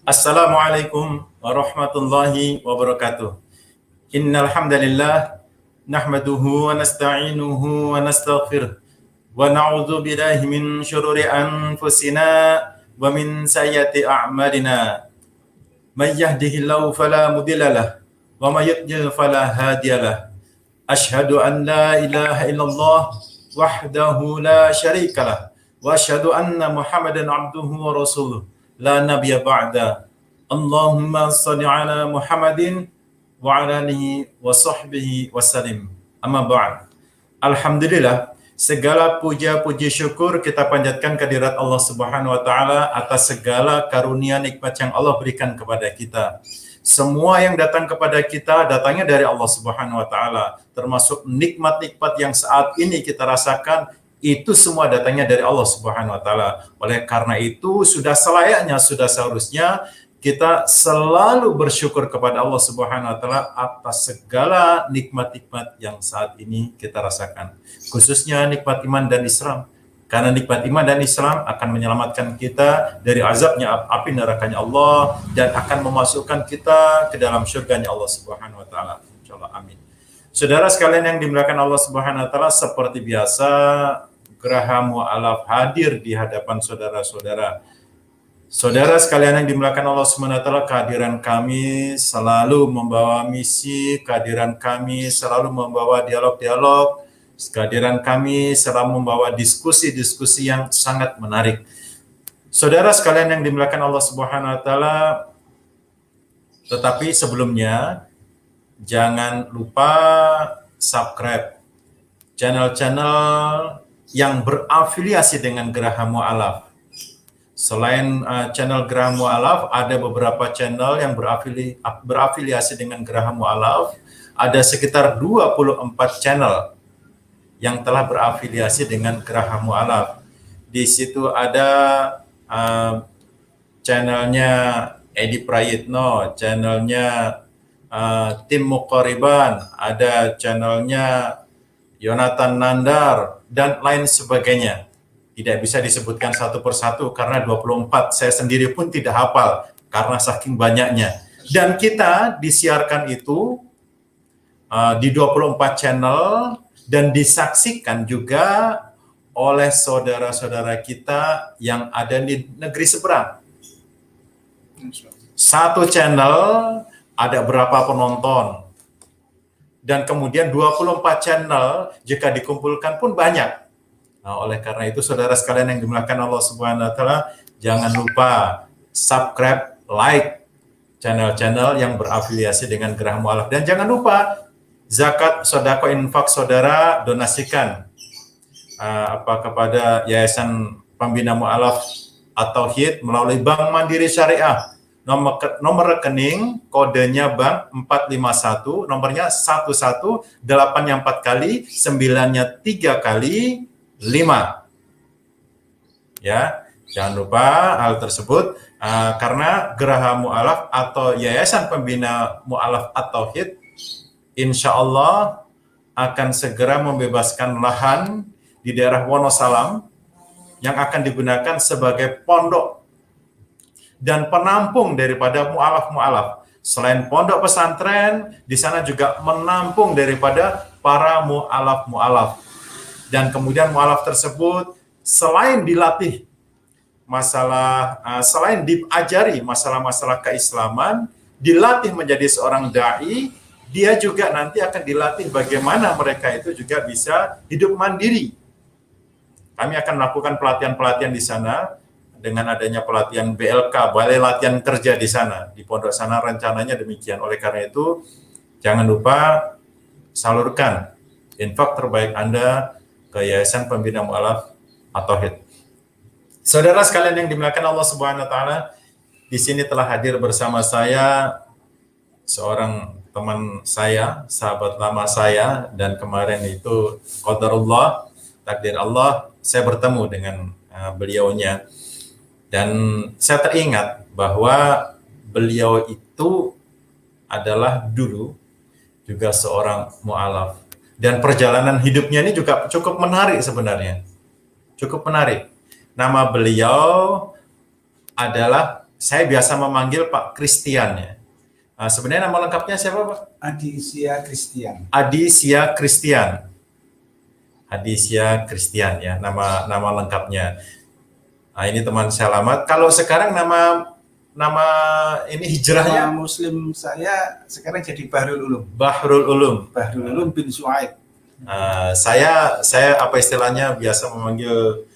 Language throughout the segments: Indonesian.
Assalamualaikum warahmatullahi wabarakatuh. Innal hamdalillah nahmaduhu wa nasta'inuhu wa nastaghfiruh wa na'udzu billahi min syururi anfusina wa min sayyiati a'malina. May yahdihillahu fala mudhillalah wa may yudlil fala hadiyalah. Asyhadu an la ilaha illallah wahdahu la syarikalah wa asyhadu anna Muhammadan abduhu wa rasuluh la nabiyya ba'da. Allahumma shalli ala Muhammadin wa ala alihi wa sahbihi wasallim. Amma ba'd. Alhamdulillah, segala puja-puji syukur kita panjatkan kehadirat Allah Subhanahu wa taala atas segala karunia nikmat yang Allah berikan kepada kita. Semua yang datang kepada kita datangnya dari Allah Subhanahu wa taala, termasuk nikmat-nikmat yang saat ini kita rasakan itu semua datangnya dari Allah Subhanahu wa taala. Oleh karena itu sudah selayaknya, sudah seharusnya kita selalu bersyukur kepada Allah Subhanahu wa taala atas segala nikmat-nikmat yang saat ini kita rasakan. Khususnya nikmat iman dan Islam. Karena nikmat iman dan Islam akan menyelamatkan kita dari azabnya api nerakanya Allah dan akan memasukkan kita ke dalam surganya Allah Subhanahu wa taala. Insyaallah, amin. Saudara sekalian yang dimuliakan Allah Subhanahu wa taala, seperti biasa Geraha Mu'alaf hadir di hadapan saudara-saudara. Saudara sekalian yang dimuliakan Allah Subhanahu wa taala, kehadiran kami selalu membawa misi, kehadiran kami selalu membawa dialog-dialog, kehadiran kami selalu membawa diskusi-diskusi yang sangat menarik. Saudara sekalian yang dimuliakan Allah Subhanahu wa taala, tetapi sebelumnya jangan lupa subscribe channel-channel yang berafiliasi dengan Geraha Mu'alaf. Selain channel Geraha Mu'alaf, ada beberapa channel yang berafiliasi dengan Geraha Mu'alaf. Ada sekitar 24 channel yang telah berafiliasi dengan Geraha Mu'alaf. Di situ ada channelnya Edi Prayitno, channelnya Tim Muqariban, ada channelnya Yonatan Nandar, dan lain sebagainya. Tidak bisa disebutkan satu persatu karena 24, saya sendiri pun tidak hafal karena saking banyaknya. Dan kita disiarkan itu di 24 channel dan disaksikan juga oleh saudara-saudara kita yang ada di negeri seberang. Satu channel ada berapa penonton? Dan kemudian 24 channel jika dikumpulkan pun banyak. Nah, oleh karena itu saudara sekalian yang dimuliakan Allah Subhanahu wa taala, jangan lupa subscribe, like channel-channel yang berafiliasi dengan Geraha Mu'alaf, dan jangan lupa zakat, sedekah, infak saudara donasikan kepada Yayasan Pembina Mu'alaf At-Tauhid melalui Bank Mandiri Syariah. Nomor rekening kodenya bank 451, nomornya 11, 8-nya 4 kali, 9-nya 3 kali, 5. Ya, jangan lupa hal tersebut karena Geraha Mu'alaf atau Yayasan Pembina Mu'alaf At-Tauhid insya Allah akan segera membebaskan lahan di daerah Wonosalam yang akan digunakan sebagai pondok dan penampung daripada mu'alaf-mu'alaf. Selain pondok pesantren, di sana juga menampung daripada para mu'alaf-mu'alaf. Dan kemudian mu'alaf tersebut selain dilatih selain diajari masalah-masalah keislaman, dilatih menjadi seorang dai, dia juga nanti akan dilatih bagaimana mereka itu juga bisa hidup mandiri. Kami akan melakukan pelatihan-pelatihan di sana. Dengan adanya pelatihan BLK, Balai Latihan Kerja di sana, di pondok sana rencananya demikian. Oleh karena itu, jangan lupa salurkan infak terbaik Anda ke Yayasan Pembina Mu'alaf At-Tauhid. Saudara sekalian yang dimuliakan Allah Subhanahu wa taala, di sini telah hadir bersama saya seorang teman saya, sahabat lama saya, dan kemarin itu qadarullah, takdir Allah, saya bertemu dengan beliaunya. Dan saya teringat bahwa beliau itu adalah dulu juga seorang mu'alaf. Dan perjalanan hidupnya ini juga cukup menarik sebenarnya. Cukup menarik. Nama beliau adalah saya biasa memanggil Pak Christian ya. Sebenarnya nama lengkapnya siapa Pak? Adisia Christian. Adisia Christian. Adisia Christian ya, nama lengkapnya. Nah, ini teman saya lama. Kalau sekarang nama ini hijrahnya Nama Muslim saya sekarang jadi Bahrul Ulum. Bahrul Ulum. Bahrul Ulum bin Suaib. Saya apa istilahnya biasa memanggil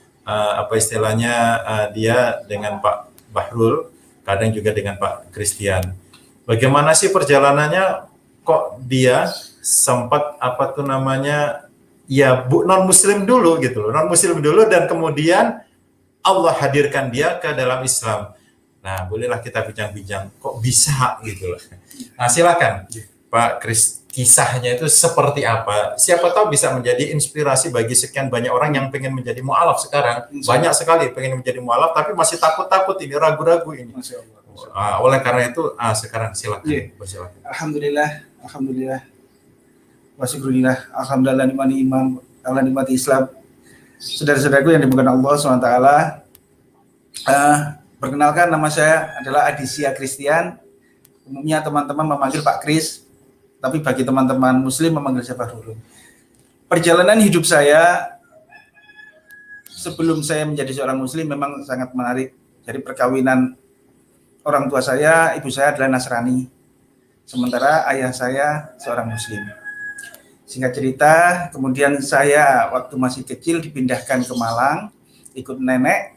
dia dengan Pak Bahrul, kadang juga dengan Pak Christian. Bagaimana sih perjalanannya kok dia sempat non muslim dulu gitu loh, non muslim dulu dan kemudian Allah hadirkan dia ke dalam Islam. Nah, bolehlah kita bincang-bincang kok bisa gitu loh. Nah, silakan Pak Chris, kisahnya itu seperti apa? Siapa tahu bisa menjadi inspirasi bagi sekian banyak orang yang pengen menjadi mu'alaf sekarang. Banyak sekali pengen menjadi mu'alaf tapi masih takut-takut ini, ragu-ragu ini. Oleh karena itu sekarang silakan. Bersilakan. Alhamdulillah. Wasyukurillah. Alhamdulillah nimani iman, Allah nikmati Islam. Saudara-saudaraku yang dimuliakan Allah SWT. Perkenalkan, nama saya adalah Adisia Christian. Umumnya teman-teman memanggil Pak Kris, tapi bagi teman-teman Muslim memanggil saya Bahrul. Perjalanan hidup saya sebelum saya menjadi seorang Muslim memang sangat menarik. Jadi perkawinan orang tua saya, ibu saya adalah Nasrani, sementara ayah saya seorang Muslim. Singkat cerita, kemudian saya waktu masih kecil dipindahkan ke Malang, ikut nenek.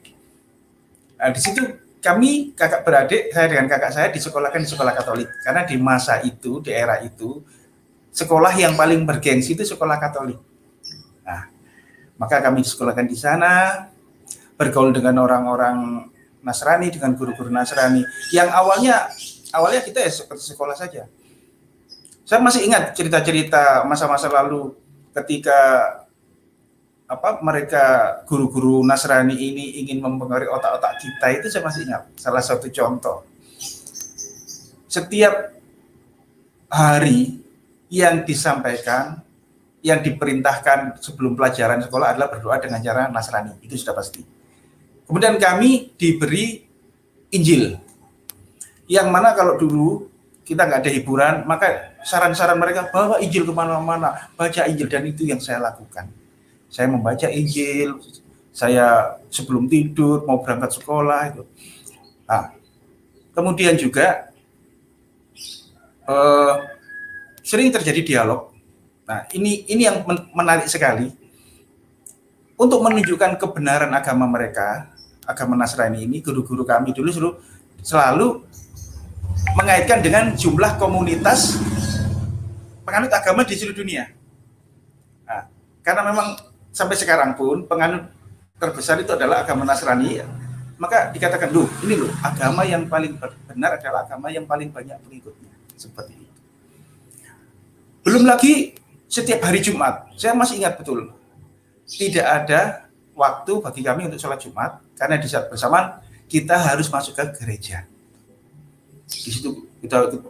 Di situ kami kakak beradik, saya dengan kakak saya disekolahkan di sekolah Katolik. Karena di masa itu, di era itu, sekolah yang paling bergengsi itu sekolah Katolik. Nah, maka kami disekolahkan di sana, bergaul dengan orang-orang Nasrani, dengan guru-guru Nasrani. Yang awalnya kita ya seperti sekolah saja. Saya masih ingat cerita-cerita masa-masa lalu ketika mereka guru-guru Nasrani ini ingin mempengaruhi otak-otak kita, itu saya masih ingat. Salah satu contoh, setiap hari yang disampaikan, yang diperintahkan sebelum pelajaran sekolah adalah berdoa dengan cara Nasrani, itu sudah pasti. Kemudian kami diberi Injil, yang mana kalau dulu kita nggak ada hiburan, maka saran-saran mereka bawa Injil kemana-mana, baca Injil, dan itu yang saya lakukan. Saya membaca Injil, saya sebelum tidur, mau berangkat sekolah itu. Nah, kemudian juga sering terjadi dialog. Nah, ini yang menarik sekali. Untuk menunjukkan kebenaran agama mereka, agama Nasrani ini, guru-guru kami dulu selalu mengaitkan dengan jumlah komunitas penganut agama di seluruh dunia. Nah, karena memang sampai sekarang pun penganut terbesar itu adalah agama Nasrani, maka dikatakan, ini agama yang paling benar adalah agama yang paling banyak pengikutnya. Seperti itu. Belum lagi setiap hari Jumat, saya masih ingat betul, tidak ada waktu bagi kami untuk sholat Jumat, karena di saat bersamaan kita harus masuk ke gereja. Di situ kita ikut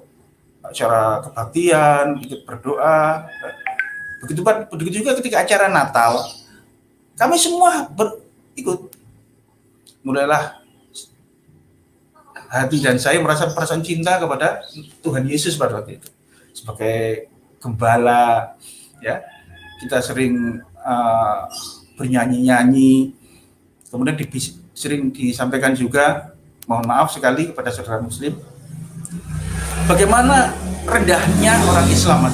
acara kebaktian, ikut berdoa. Begitu juga ketika acara Natal, kami semua ikut. Mulailah hati dan saya merasa perasaan cinta kepada Tuhan Yesus pada waktu itu. Sebagai gembala, ya, kita sering bernyanyi-nyanyi. Kemudian sering disampaikan juga, mohon maaf sekali kepada saudara Muslim, bagaimana rendahnya orang Islam.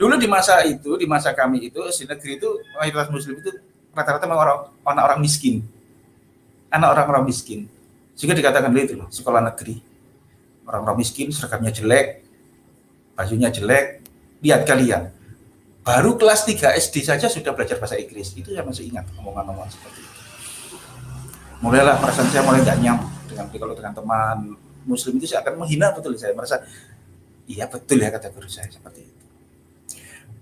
Dulu di masa kami itu, di negeri itu, mayoritas Muslim itu rata-rata orang miskin. Anak orang-orang miskin. Sehingga dikatakan itu loh, sekolah negeri. Orang-orang miskin, seragamnya jelek, bajunya jelek. Lihat kalian, baru kelas 3 SD saja sudah belajar bahasa Inggris. Itu saya masih ingat omongan-omongan seperti itu. Mulailah perasaan saya mulai nggak nyambung kalau dengan teman Muslim itu saya akan menghina betul. Saya merasa, iya betul ya kata guru saya, seperti itu.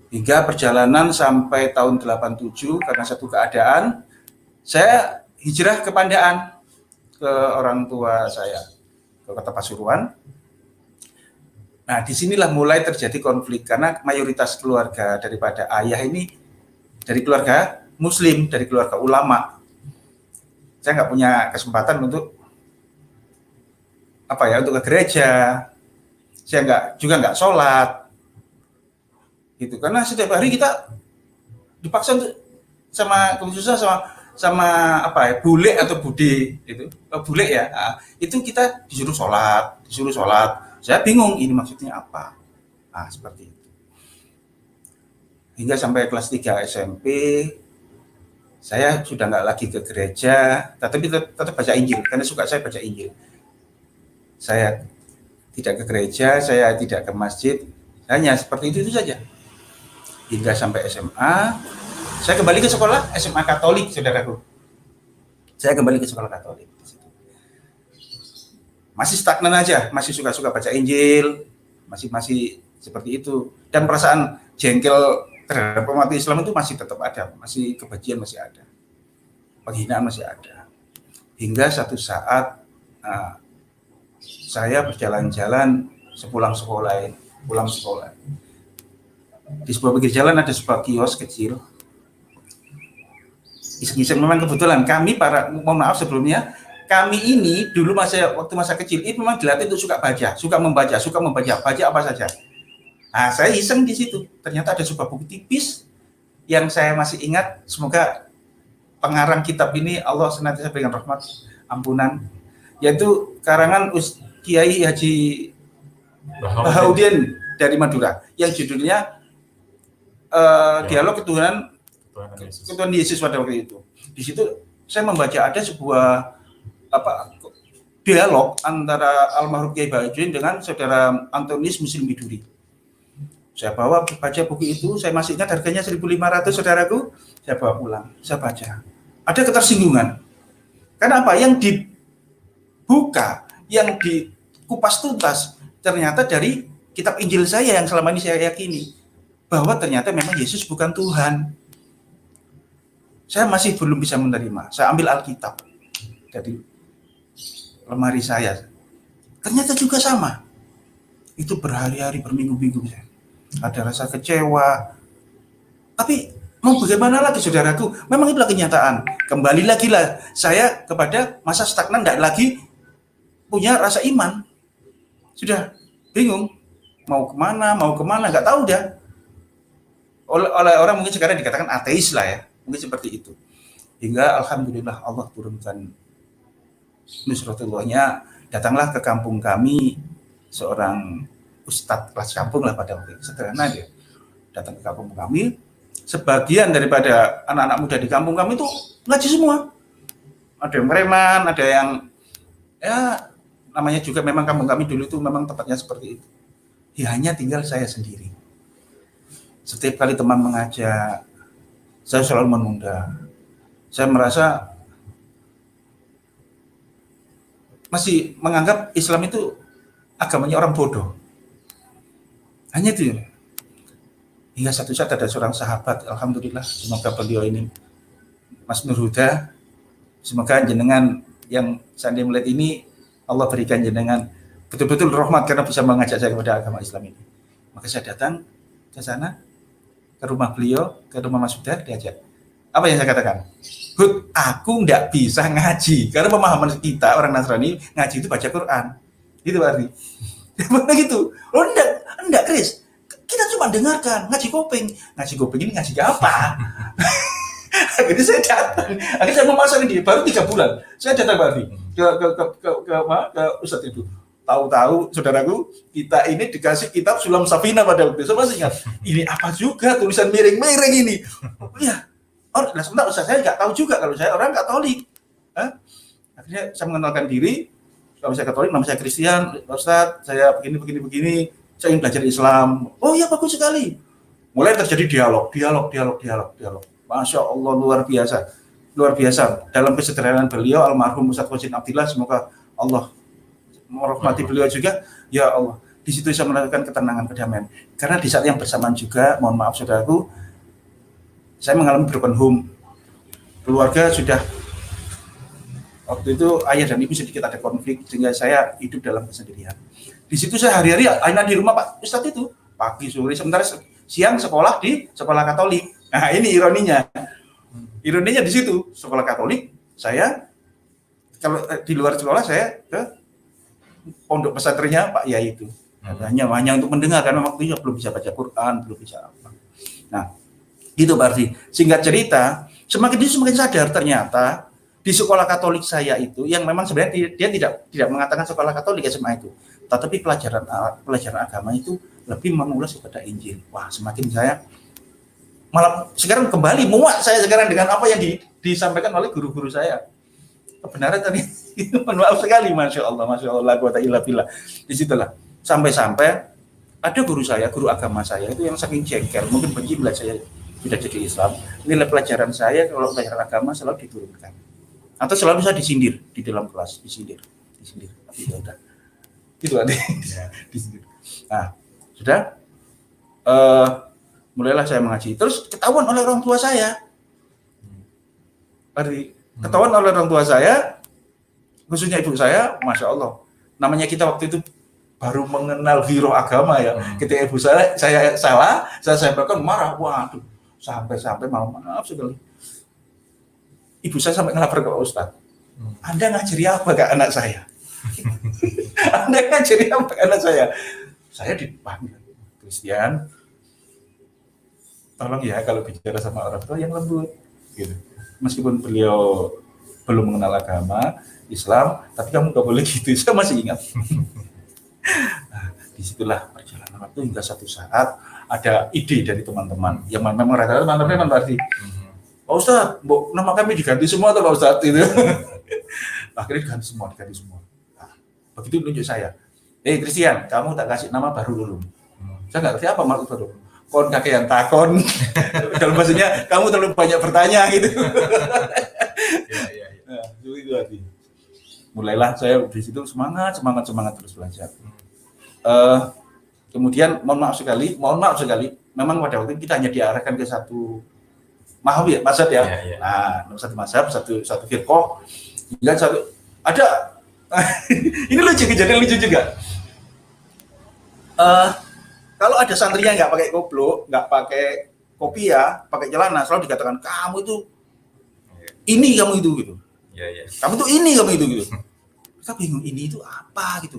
Hingga perjalanan sampai tahun 87, karena satu keadaan, saya hijrah ke Pandaan, ke orang tua saya, ke kota Pasuruan. Nah, disinilah mulai terjadi konflik, karena mayoritas keluarga daripada ayah ini dari keluarga Muslim, dari keluarga ulama. Saya nggak punya kesempatan untuk untuk ke gereja. Saya nggak sholat, gitu. Karena setiap hari kita dipaksa untuk khususnya sama bule atau bude itu, bule ya. Nah, itu kita disuruh sholat. Saya bingung ini maksudnya apa. Nah, seperti itu. Hingga sampai kelas 3 SMP, saya sudah nggak lagi ke gereja, tapi tetap baca Injil, karena saya baca Injil. Saya tidak ke gereja, saya tidak ke masjid, hanya seperti itu saja. Hingga sampai SMA, saya kembali ke sekolah SMA Katolik, saudaraku. Saya kembali ke sekolah Katolik. Masih stagnan aja, masih suka-suka baca Injil, masih seperti itu. Dan perasaan jengkel terhadap umat Islam itu masih tetap ada, masih kebencian masih ada, penghinaan masih ada. Hingga satu saat saya berjalan-jalan pulang sekolah. Di sebuah pinggir jalan ada sebuah kios kecil. Iseng-iseng memang kebetulan kami mohon maaf sebelumnya, kami ini dulu waktu masa kecil itu memang dilatih untuk suka membaca, baca apa saja. Nah, saya iseng di situ. Ternyata ada sebuah buku tipis yang saya masih ingat. Semoga pengarang kitab ini Allah senantiasa berikan rahmat, ampunan, yaitu karangan Kiai Haji Bahaudin dari Madura, yang judulnya Dialog Ketuhanan Yesus pada waktu itu. Di situ saya membaca ada sebuah dialog antara almarhum Kiai Bahaudin dengan saudara Antonius Muslim Biduri. Saya bawa baca buku itu, saya masih ingat harganya 1.500, saudaraku. Saya bawa pulang, saya baca. Ada ketersinggungan. Karena apa? Yang dibuka, yang dikupas tuntas, ternyata dari kitab Injil saya yang selama ini saya yakini. Bahwa ternyata memang Yesus bukan Tuhan. Saya masih belum bisa menerima. Saya ambil Alkitab dari lemari saya. Ternyata juga sama. Itu berhari-hari, berminggu-minggu. Ada rasa kecewa. Tapi mau bagaimana lagi, saudaraku? Memang itulah kenyataan. Kembali lagi lah saya kepada masa stagnan, tidak lagi punya rasa iman. Sudah bingung. Mau kemana, nggak tahu dah. Oleh orang mungkin sekarang dikatakan ateis lah ya. Mungkin seperti itu. Hingga alhamdulillah Allah turunkan nusratullahnya. Datanglah ke kampung kami seorang ustadz kelas kampung lah pada waktu itu, sederhana dia. Datang ke kampung kami, sebagian daripada anak-anak muda di kampung kami itu ngaji semua. Ada yang preman, ada yang namanya juga memang kampung kami dulu itu memang tempatnya seperti itu. Ya, hanya tinggal saya sendiri. Setiap kali teman mengajak, saya selalu menunda. Saya merasa masih menganggap Islam itu agamanya orang bodoh. Hanya itu. Hingga satu saat ada seorang sahabat, alhamdulillah, semoga beliau ini Mas Nur Huda, semoga jenengan yang saya melihat ini Allah berikan jenengan betul-betul rahmat karena bisa mengajak saya kepada agama Islam ini. Maka saya datang ke sana, ke rumah beliau, ke rumah Mas Huda, diajak. Apa yang saya katakan? Hud, aku nggak bisa ngaji karena pemahaman kita orang Nasrani ngaji itu baca Quran. Gitu berarti. Begitu. Oh enggak Chris. Kita cuma dengarkan ngaji kopeng ini ngaji apa? Akhirnya saya datang. Akhirnya saya memasang dia baru 3 bulan. Saya datang berarti ke Ustadz itu. Tahu-tahu saudaraku, kita ini dikasih kitab Sulam Safina pada waktu itu. Saya masih ingat. Ini apa juga tulisan miring-miring ini? Iya. Sebentar Ustaz, saya nggak tahu juga kalau saya orang Katolik. Akhirnya saya mengenalkan diri. Kalau saya Katolik, nama saya Christian, Ustaz, saya begini, saya ingin belajar Islam. Oh iya, bagus sekali. Mulai terjadi dialog. Masya Allah, luar biasa. Dalam kesederhanaan beliau, almarhum Ustaz Qasim Abdillah, semoga Allah merahmati beliau juga. Ya Allah, di situ saya merasakan ketenangan, kedamaian. Karena di saat yang bersamaan juga, mohon maaf saudaraku, saya mengalami broken home. Keluarga sudah, waktu itu ayah dan ibu sedikit ada konflik, sehingga saya hidup dalam kesendirian. Di situ saya hari-hari hanya di rumah Pak Ustadz itu, pagi, sore, sementara siang sekolah di sekolah Katolik. Nah ini ironinya di situ, sekolah Katolik, saya kalau di luar sekolah saya ke pondok pesantrennya Pak Yai itu. Hanya untuk mendengar karena waktu itu belum bisa baca Quran, belum bisa apa. Nah, gitu Pak Ardi. Singkat cerita, semakin sadar ternyata di sekolah Katolik saya itu yang memang sebenarnya dia tidak mengatakan sekolah Katolik SMA itu, tetapi pelajaran agama itu lebih mengulas kepada Injil. Wah, semakin saya malah sekarang kembali muak saya sekarang dengan apa yang disampaikan oleh guru-guru saya. Kebenaran tadi maaf sekali, masya Allah, quwata illa billah. Disitulah sampai ada guru agama saya itu yang saking jengkel, mungkin benci bila saya sudah jadi Islam, nilai pelajaran saya kalau pelajaran agama selalu diturunkan atau selalu bisa disindir di dalam kelas, disindir. Tapi ya udah, itu aja. Disindir. Nah, sudah mulailah saya mengaji. Terus ketahuan oleh orang tua saya. Ketahuan oleh orang tua saya, khususnya ibu saya, masya Allah. Namanya kita waktu itu baru mengenal giroh agama ya. Ketika ibu saya salah, saya sampaikan marah. Waduh, sampai maaf sekali. Ibu saya sampai ngelapor ke Ustaz. Anda ngajari apa ke anak saya? Anda ngajari apa ke anak saya? Saya dipanggil Christian. Tolong ya kalau bicara sama orang tua yang lembut. Gitu. Meskipun beliau belum mengenal agama Islam, tapi kamu nggak boleh gitu. Saya masih ingat. Nah, disitulah perjalanan waktu hingga satu saat ada ide dari teman-teman yang memang rata-rata teman-teman berarti Pak Ustadz, nama kami diganti semua atau Pak Ustadz itu. Akhirnya diganti semua. Nah, begitu tunjuk saya. Christian, kamu tak kasih nama baru dulu. Saya nggak ngerti apa maksud baru. Kon kakean takon. Dalam maksudnya kamu terlalu banyak bertanya gitu. Nah, itu arti. Mulailah saya di situ semangat terus belajar. Kemudian mohon maaf sekali, memang pada waktu itu kita hanya diarahkan ke satu mazhab ya. Nah, satu mazhab, satu firqah. Dan satu ada ini kejadian lucu juga. Kalau ada santrinya nggak pakai koplo, nggak pakai kopiah, pakai celana, selalu dikatakan kamu itu ini, kamu itu gitu. Kamu tuh ini, kamu itu gitu. Kita bingung ini itu apa gitu.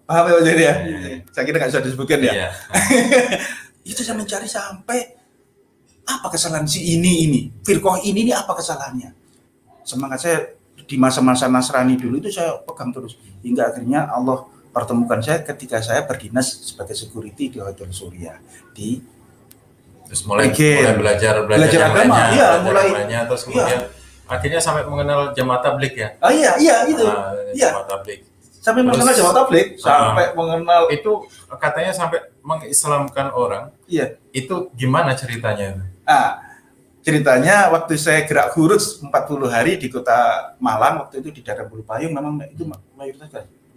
Paham ya jadi ya? Saya kira nggak bisa disebutkan ya. Itu saya mencari sampai apa kesalahan si ini, firqah ini apa kesalahannya. Semangat saya di masa-masa Nasrani dulu itu saya pegang terus hingga akhirnya Allah pertemukan saya ketika saya berdinas sebagai security di Hotel Surya di terus mulai belajar agama, mulainya terus kemudian akhirnya sampai mengenal jamaah tabligh ya. Itu. Jamaah tabligh. Sampai mengenal jamaah tabligh, sampai mengenal itu katanya sampai mengislamkan orang. Iya. Itu gimana ceritanya? Ceritanya waktu saya gerak khuruz 40 hari di Kota Malang waktu itu di daerah Bulu Payung, memang itu mayoritas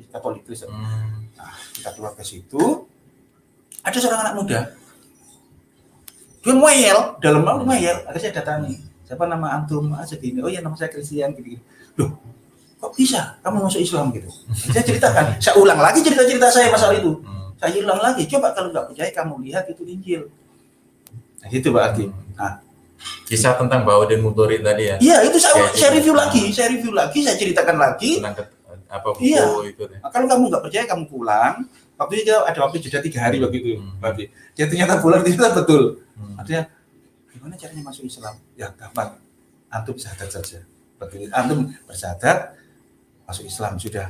Katolik Kristen. Nah, kita keluar ke situ, ada seorang anak muda, dia ngeyel, akhirnya saya datangi, siapa nama antum? Segini, oh ya nama saya Christian, gitu. Loh, kok bisa kamu masuk Islam gitu? Saya ceritakan, saya ulang lagi cerita saya masalah itu. Saya ulang lagi, coba kalau nggak percaya kamu lihat itu Injil. Nah, gitu Pak Adi. Nah, kisah tentang Ba'u dan Mudhari tadi ya? Iya, itu saya review lagi, saya ceritakan lagi. Apa buku itu deh. Kalau kamu nggak percaya kamu pulang. Waktu itu ada waktu jeda 3 hari begitu. Berarti dia ternyata pulang ternyata betul. Artinya gimana caranya masuk Islam? Ya gampang. Antum syahadat saja. Begitu antum bersyahadat masuk Islam sudah.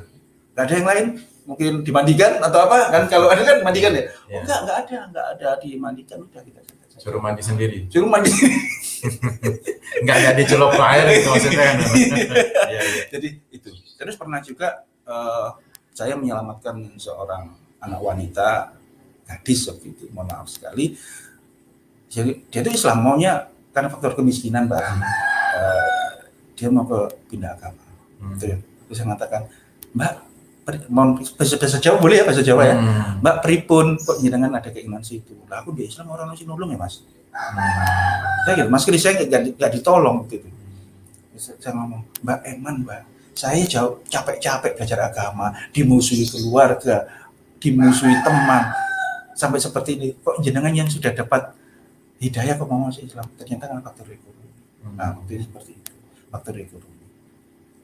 Nggak ada yang lain? Mungkin dimandikan atau apa? Kan kalau ada kan mandikan ya? Oh, enggak ada dimandikan, udah kita suruh mandi sendiri. Enggak dicelup ke air gitu maksudnya kan. Jadi itu. Terus pernah juga saya menyelamatkan seorang anak wanita gadis waktu itu, mohon maaf sekali. Jadi dia itu Islam maunya karena faktor kemiskinan, Mbak. Dia mau pindah agama. Terus saya mengatakan, Mbak, mohon bahasa Jawa boleh ya, bahasa Jawa ya. Mbak, pripun kok jenengan ada keinginan situ. Lah aku di Islam orang masih nolong ya, Mas. Saya gitu, Mas Kris saya enggak ditolong gitu. Saya ngomong, Mbak Eman, Mbak, saya capek-capek belajar agama, dimusuhi keluarga, dimusuhi teman, sampai seperti ini. Kok jenengan yang sudah dapat hidayah kok mau masuk Islam? Ternyata karena faktor ekonomi. Nah, itu seperti itu, faktor ekonomi.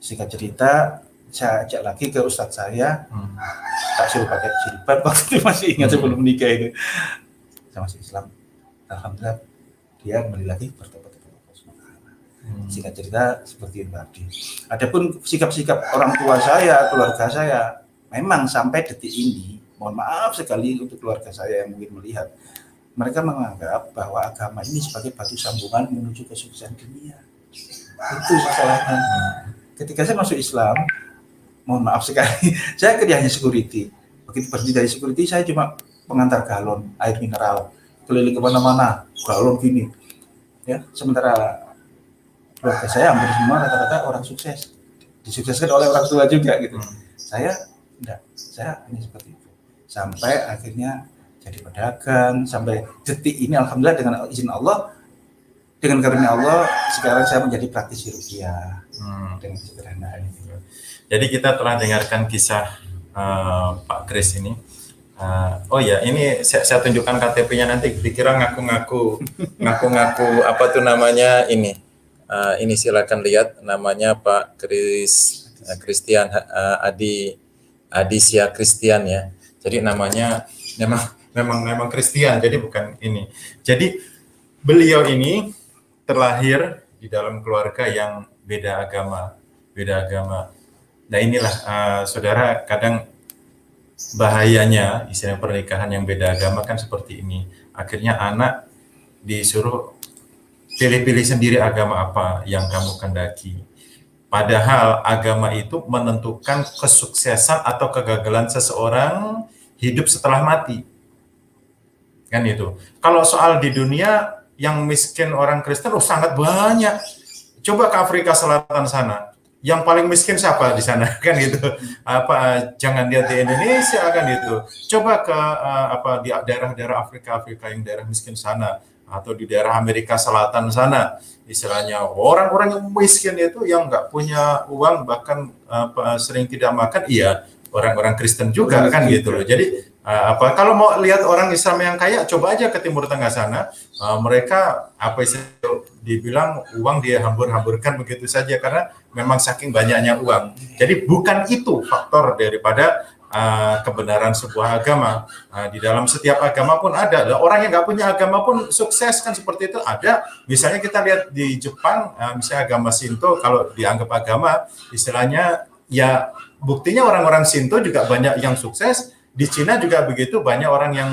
Singkat cerita, saya ajak lagi ke ustadz saya, tak suruh pakai jilbab waktu itu, masih ingat sebelum menikah itu. Saya masuk Islam, alhamdulillah dia kembali lagi bertobat kepada Allah Subhanahu wa taala. Singkat cerita seperti itu tadi. Adapun sikap-sikap orang tua saya, keluarga saya, memang sampai detik ini, mohon maaf sekali untuk keluarga saya yang mungkin melihat, mereka menganggap bahwa agama ini sebagai batu sambungan menuju kesuksesan dunia. Itu masalahnya. Ketika saya masuk Islam, mohon maaf sekali, saya kerjanya security. Begitu berhenti dari security, saya cuma pengantar galon air mineral, keliling kemana-mana, galon gini. Ya, sementara keluarga saya hampir semua rata-rata orang sukses, disukseskan oleh orang tua juga gitu. Saya enggak, saya hanya seperti itu. Sampai akhirnya jadi pedagang, sampai detik ini alhamdulillah dengan izin Allah, dengan karunia Allah, sekarang saya menjadi praktisi ruqyah dengan sederhana ini. Jadi kita telah dengarkan kisah Pak Kris ini. Oh ya, ini saya tunjukkan KTP-nya, nanti dikira ngaku-ngaku apa tuh namanya ini. Ini silakan lihat, namanya Pak Kris Christian Adisya Christian ya. Jadi namanya memang Christian, jadi bukan ini. Jadi beliau ini terlahir di dalam keluarga yang beda agama. Nah inilah saudara, kadang bahayanya istilah pernikahan yang beda agama kan seperti ini. Akhirnya anak disuruh pilih-pilih sendiri agama apa yang kamu kendaki. Padahal agama itu menentukan kesuksesan atau kegagalan seseorang hidup setelah mati. Kan itu. Kalau soal di dunia yang miskin orang Kristen sangat banyak. Coba ke Afrika Selatan sana. Yang paling miskin siapa di sana, kan gitu. Jangan lihat di Indonesia, kan gitu. Coba ke di daerah-daerah Afrika yang daerah miskin sana, atau di daerah Amerika Selatan sana, istilahnya orang-orang yang miskin itu yang nggak punya uang, bahkan sering tidak makan, iya orang-orang Kristen juga, kan gitu loh. Jadi kalau mau lihat orang Islam yang kaya, coba aja ke Timur Tengah sana, mereka dibilang uang dia hambur-hamburkan begitu saja karena memang saking banyaknya uang. Jadi bukan itu faktor daripada kebenaran sebuah agama. Di dalam setiap agama pun ada. Orang yang nggak punya agama pun sukses kan seperti itu ada. Misalnya kita lihat di Jepang, misalnya agama Shinto, kalau dianggap agama, istilahnya ya buktinya orang-orang Shinto juga banyak yang sukses. Di Cina juga begitu, banyak orang yang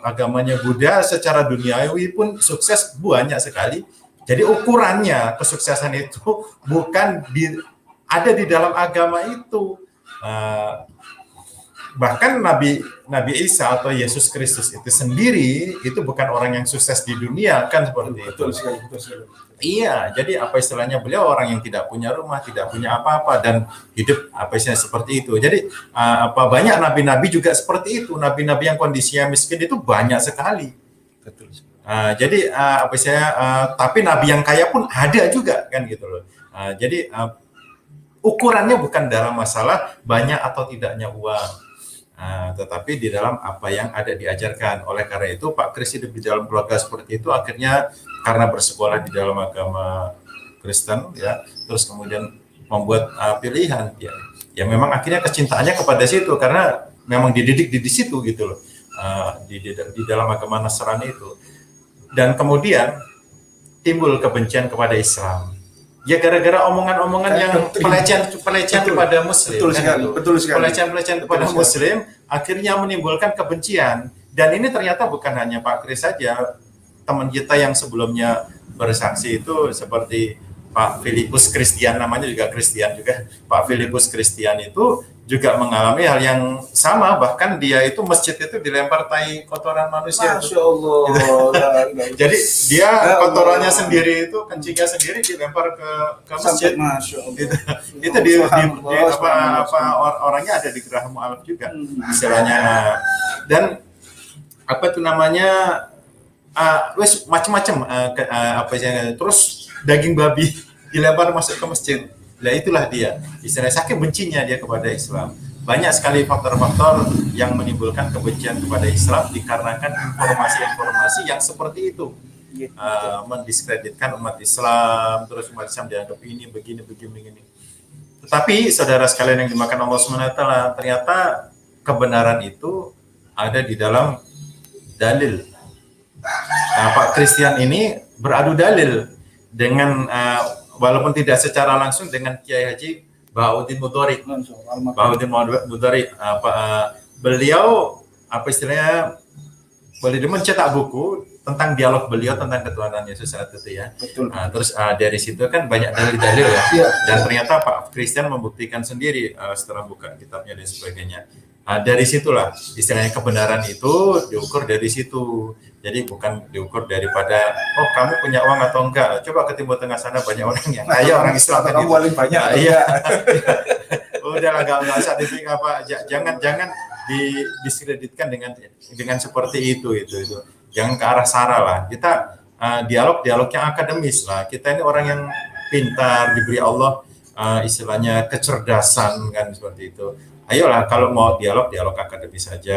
agamanya Buddha secara duniawi pun sukses banyak sekali. Jadi ukurannya kesuksesan itu bukan ada di dalam agama itu. Bahkan Nabi Isa atau Yesus Kristus itu sendiri itu bukan orang yang sukses di dunia, kan seperti itu. Betul sekali. Iya, jadi apa istilahnya, beliau orang yang tidak punya rumah, tidak punya apa-apa, dan hidup apa istilahnya seperti itu. Jadi banyak nabi-nabi juga seperti itu. Nabi-nabi yang kondisinya miskin itu banyak sekali. Betul. Jadi apa istilahnya, tapi nabi yang kaya pun ada juga, kan gitu loh. Jadi ukurannya bukan dalam masalah banyak atau tidaknya uang. Tetapi di dalam apa yang ada diajarkan. Oleh karena itu Pak Kris hidup di dalam keluarga seperti itu, akhirnya karena bersekolah di dalam agama Kristen ya, terus kemudian membuat pilihan ya memang akhirnya kecintaannya kepada situ karena memang dididik di situ gitu loh, di dalam agama Nasrani itu. Dan kemudian timbul kebencian kepada Islam. Ya gara-gara omongan-omongan yang pelecehan kepada Muslim. Betul sekali. Pelecehan kepada Muslim akhirnya menimbulkan kebencian. Dan ini ternyata bukan hanya Pak Kris saja, teman kita yang sebelumnya bersaksi itu seperti Pak Filipus Christian, namanya juga Christian juga. Pak Filipus Christian itu juga mengalami hal yang sama, bahkan dia itu masjid itu dilempar tai kotoran manusia. Masya Allah. Jadi dia kotorannya sendiri itu, kencingnya sendiri dilempar ke masjid. Masya Allah. Itu orangnya ada di Gerah Mu'alaf juga istilahnya. Dan apa itu namanya, macam-macam terus daging babi dilempar masuk ke masjid. Nah itulah dia, istilahnya saking bencinya dia kepada Islam. Banyak sekali faktor-faktor yang menimbulkan kebencian kepada Islam dikarenakan informasi-informasi yang seperti itu. Mendiskreditkan umat Islam, terus umat Islam dianggap ini begini. Tetapi saudara sekalian yang dimakan Allah SWT, ternyata kebenaran itu ada di dalam dalil. Nah, Pak Christian ini beradu dalil dengan walaupun tidak secara langsung dengan Kiai Haji Bahauddin Mudhari. Beliau apa istilahnya, beliau mencetak buku tentang dialog beliau tentang ketuhanan Yesus saat itu ya. Betul. Terus dari situ kan banyak dalil-dalil ya. Iya. Dan ternyata Pak Christian membuktikan sendiri setelah buka kitabnya dan sebagainya. Dari situlah istilahnya kebenaran itu diukur dari situ. Jadi bukan diukur daripada kamu punya uang atau enggak. Coba ke Timur Tengah sana banyak orang yang kaya, orang Islam kan kamu paling banyak. Iya. Udahlah, nggak usah apa, jangan didiskreditkan dengan seperti itu. Jangan ke arah sara lah. Kita dialog yang akademis lah. Kita ini orang yang pintar, diberi Allah istilahnya kecerdasan kan, seperti itu. Ayolah, kalau mau dialog akademis saja,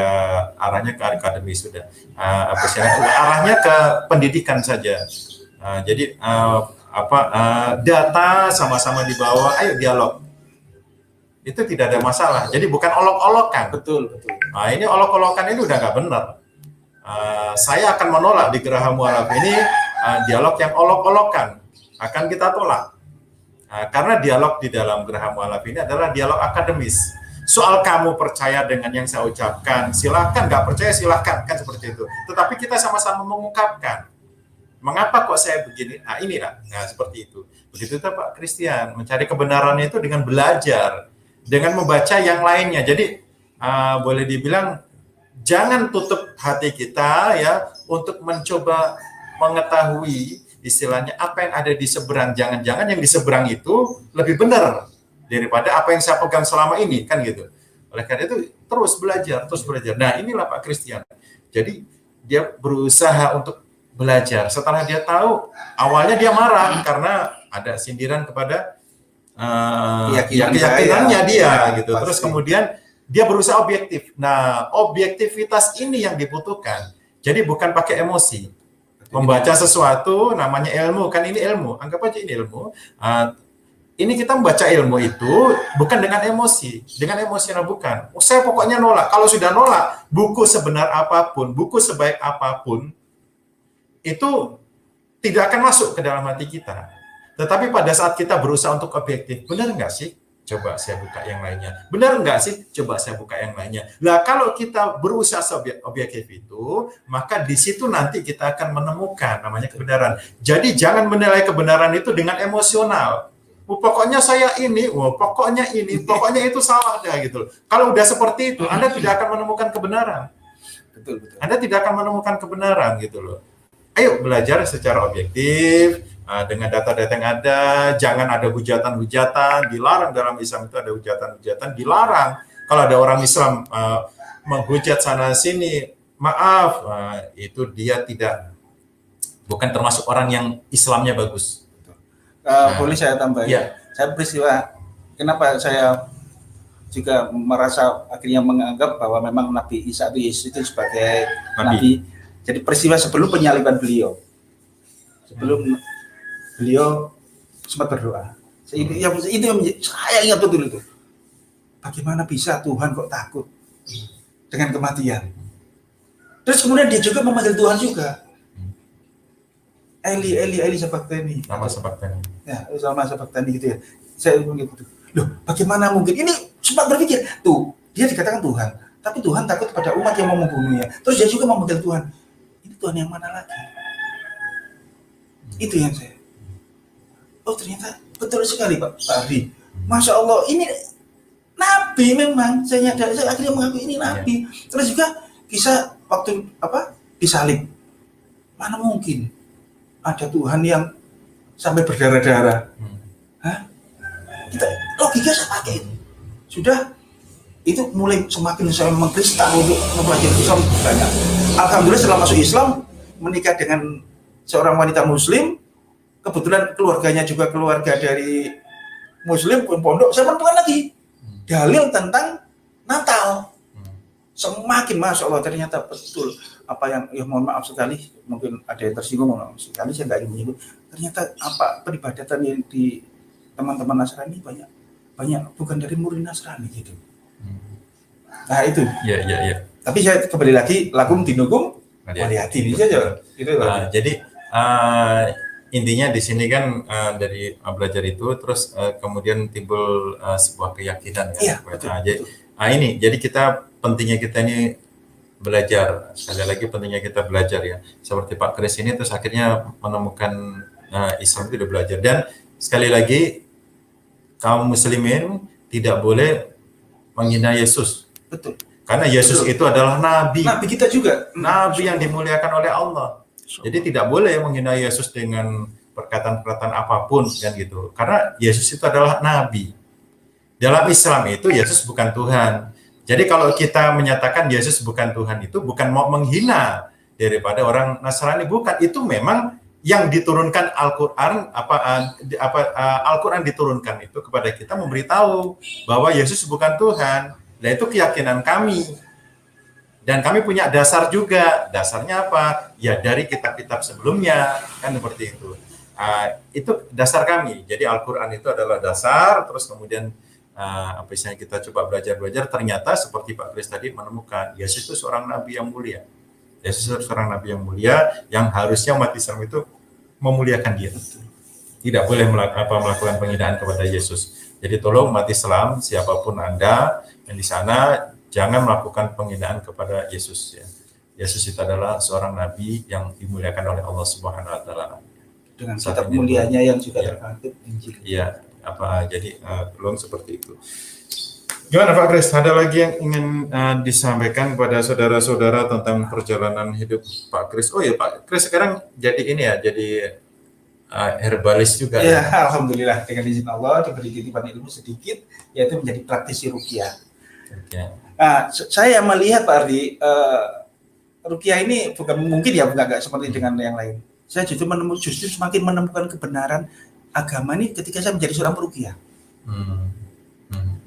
arahnya ke akademis sudah. Arahnya ke pendidikan saja. Jadi data sama-sama dibawa, ayo dialog. Itu tidak ada masalah. Jadi bukan olok-olokan. Betul. Nah, ini olok-olokan ini udah nggak benar. Saya akan menolak di Geraha Mu'alaf ini dialog yang olok-olokan. Akan kita tolak. Karena dialog di dalam Geraha Mu'alaf ini adalah dialog akademis. Soal kamu percaya dengan yang saya ucapkan, silahkan, nggak percaya silahkan, kan seperti itu. Tetapi kita sama-sama mengungkapkan, mengapa kok saya begini? Inilah, seperti itu. Begitu tuh Pak Christian, mencari kebenarannya itu dengan belajar, dengan membaca yang lainnya. Jadi boleh dibilang jangan tutup hati kita ya untuk mencoba mengetahui istilahnya apa yang ada di seberang. Jangan-jangan yang di seberang itu lebih benar daripada apa yang saya pegang selama ini, kan gitu. Oleh karena itu terus belajar. Nah, inilah Pak Christian. Jadi dia berusaha untuk belajar. Setelah dia tahu, awalnya dia marah karena ada sindiran kepada keyakinannya dia gitu. Pasti. Terus kemudian dia berusaha objektif. Nah, objektivitas ini yang dibutuhkan. Jadi bukan pakai emosi. Membaca sesuatu namanya ilmu, kan ini ilmu. Anggap aja ini ilmu. Ini kita membaca ilmu itu bukan dengan emosi, bukan. Saya pokoknya nolak. Kalau sudah nolak, buku sebenar apapun, buku sebaik apapun, itu tidak akan masuk ke dalam hati kita. Tetapi pada saat kita berusaha untuk objektif, benar nggak sih? Coba saya buka yang lainnya. Benar nggak sih? Coba saya buka yang lainnya. Nah, kalau kita berusaha objektif itu, maka di situ nanti kita akan menemukan namanya kebenaran. Jadi jangan menilai kebenaran itu dengan emosional. Pokoknya saya ini, pokoknya itu salah dah gitu. Kalau udah seperti itu, Anda tidak akan menemukan kebenaran. Betul. Anda tidak akan menemukan kebenaran gitu loh. Ayo belajar secara objektif dengan data-data yang ada. Jangan ada hujatan-hujatan, dilarang dalam Islam itu ada hujatan-hujatan, dilarang. Kalau ada orang Islam menghujat sana sini, maaf, itu dia bukan termasuk orang yang Islamnya bagus. Boleh saya tambahin? Ya. Saya peristiwa, kenapa saya juga merasa akhirnya menganggap bahwa memang Nabi Isa itu sebagai Nabi. Jadi peristiwa sebelum penyaliban beliau, sebelum beliau sempat berdoa. Itu yang saya ingat betul itu. Bagaimana bisa Tuhan kok takut dengan kematian? Terus kemudian dia juga memanggil Tuhan juga. Eli sabachthani. Nama sabachthani. Ya, sama sabachthani gitu ya. Saya begitu. Loh, bagaimana mungkin? Ini sempat berpikir, tuh, dia dikatakan Tuhan, tapi Tuhan takut pada umat yang mau membunuhnya. Terus dia juga memanggil Tuhan. Ini Tuhan yang mana lagi? Itu yang saya. Oh, ternyata betul sekali Pak Ardi. Masya Allah, ini Nabi memang. Saya akhirnya mengaku ini Nabi. Terus juga kisah waktu disalib. Mana mungkin ada Tuhan yang sampai berdarah-darah. Kita logika saya pakai itu. Sudah itu mulai semakin saya mengkristal untuk mempelajari Islam banyak. Alhamdulillah setelah masuk Islam menikah dengan seorang wanita Muslim, kebetulan keluarganya juga keluarga dari Muslim pondok. Saya menemukan lagi dalil tentang Natal. Semakin Masya Allah ternyata betul apa yang mohon maaf sekali, mungkin ada yang tersinggung, mohon maaf sekali saya nggak ingin menyebut, ternyata apa peribadatan yang di teman-teman Nasrani banyak banyak bukan dari murid Nasrani gitu. Hmm. Nah itu. Ya. Tapi saya kembali lagi lakum dinukum waliyati ini saja. Itu jadi intinya di sini kan dari belajar itu terus kemudian timbul sebuah keyakinan kan. Iya, betul, jadi kita pentingnya kita ini belajar. Sekali lagi pentingnya kita belajar ya. Seperti Pak Kris ini terus akhirnya menemukan Islam itu udah belajar. Dan sekali lagi kaum muslimin tidak boleh menghina Yesus. Betul. Karena Yesus itu adalah nabi. Nabi kita juga. Nabi yang dimuliakan oleh Allah. Jadi tidak boleh menghina Yesus dengan perkataan-perkataan apapun kan gitu. Karena Yesus itu adalah nabi. Dalam Islam itu Yesus bukan Tuhan. Jadi kalau kita menyatakan Yesus bukan Tuhan itu bukan mau menghina daripada orang Nasrani, bukan. Itu memang yang diturunkan Al-Qur'an Al-Qur'an diturunkan itu kepada kita memberitahu bahwa Yesus bukan Tuhan. Nah, itu keyakinan kami. Dan kami punya dasar juga. Dasarnya apa? Ya dari kitab-kitab sebelumnya, kan seperti itu. Itu dasar kami. Jadi Al-Qur'an itu adalah dasar, terus kemudian misalnya kita coba belajar, ternyata seperti Pak Kris tadi menemukan Yesus itu seorang nabi yang mulia. Yesus itu seorang nabi yang mulia yang harusnya umat Islam itu memuliakan dia. Tidak boleh melakukan penghinaan kepada Yesus. Jadi tolong umat Islam, siapapun Anda yang di sana, jangan melakukan penghinaan kepada Yesus ya. Yesus itu adalah seorang nabi yang dimuliakan oleh Allah Subhanahu wa taala. Dengan kitab mulianya yang juga terkandung Injil. Iya, jadi tolong seperti itu. Gimana Pak Kris? Ada lagi yang ingin disampaikan kepada saudara-saudara tentang perjalanan hidup Pak Kris? Oh ya Pak Kris sekarang jadi ini ya, jadi herbalis juga. Ya, alhamdulillah dengan izin Allah diberi titipan ilmu sedikit, yaitu menjadi praktisi ruqyah. Okay. Nah, saya melihat Pak Ardi, ruqyah ini bukan mungkin ya enggak seperti dengan yang lain. Saya justru semakin menemukan kebenaran agama ini ketika saya menjadi seorang peruqyah.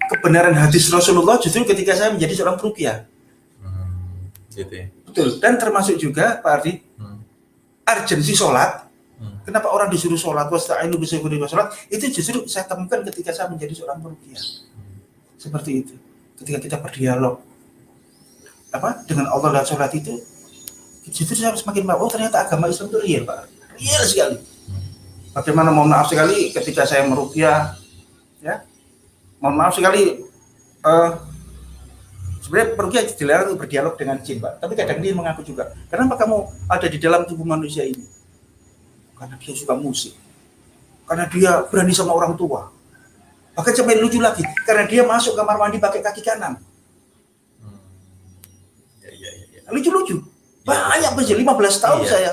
Kebenaran hadis Rasulullah justru ketika saya menjadi seorang peruqyah. Gitu ya. Betul. Dan termasuk juga Pak Ardi, urgensi sholat. Kenapa orang disuruh sholat? Wasta'inu bisabri wa sholat. Itu justru saya temukan ketika saya menjadi seorang peruqyah. Seperti itu. Ketika kita berdialog dengan Allah dan sholat itu, justru saya semakin mau ternyata agama Islam itu real Pak. Real sekali. Bagaimana mohon maaf sekali ketika saya meruqyah, ya. Mohon maaf sekali, sebenarnya peruqyah dilarang untuk berdialog dengan jin, Pak. Tapi kadang dia mengaku juga, kenapa kamu ada di dalam tubuh manusia ini? Karena dia suka musik, karena dia berani sama orang tua. Bahkan sampai lucu lagi, karena dia masuk kamar mandi pakai kaki kanan. Lucu-lucu. Banyak ya, 15 tahun saya.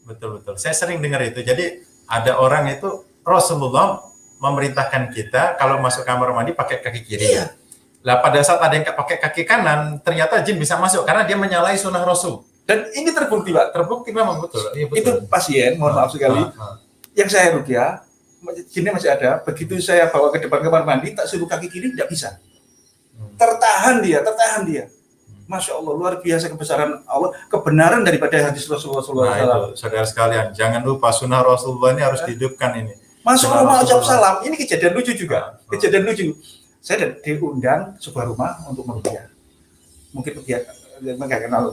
Betul. Saya sering dengar itu. Jadi ada orang itu Rasulullah memerintahkan kita kalau masuk kamar mandi pakai kaki kiri. Iya. Lah pada saat ada yang pakai kaki kanan, ternyata jin bisa masuk karena dia menyalahi sunnah Rasul. Dan ini terbukti Pak. Terbukti memang betul. Iya, betul. Itu pasien, mohon maaf sekali, yang saya ruqyah, jinnya masih ada. Begitu saya bawa ke depan kamar mandi, tak suruh kaki kiri tidak bisa. Tertahan dia. Masya Allah, luar biasa kebesaran Allah, kebenaran daripada hadis Rasulullah SAW. Nah itu, saudara sekalian, jangan lupa sunnah Rasulullah ini harus dihidupkan ini. Masuk rumah ucap salam, ini kejadian lucu juga. Kejadian lucu. Saya diundang sebuah rumah untuk meruqyah. Mungkin nggak kenal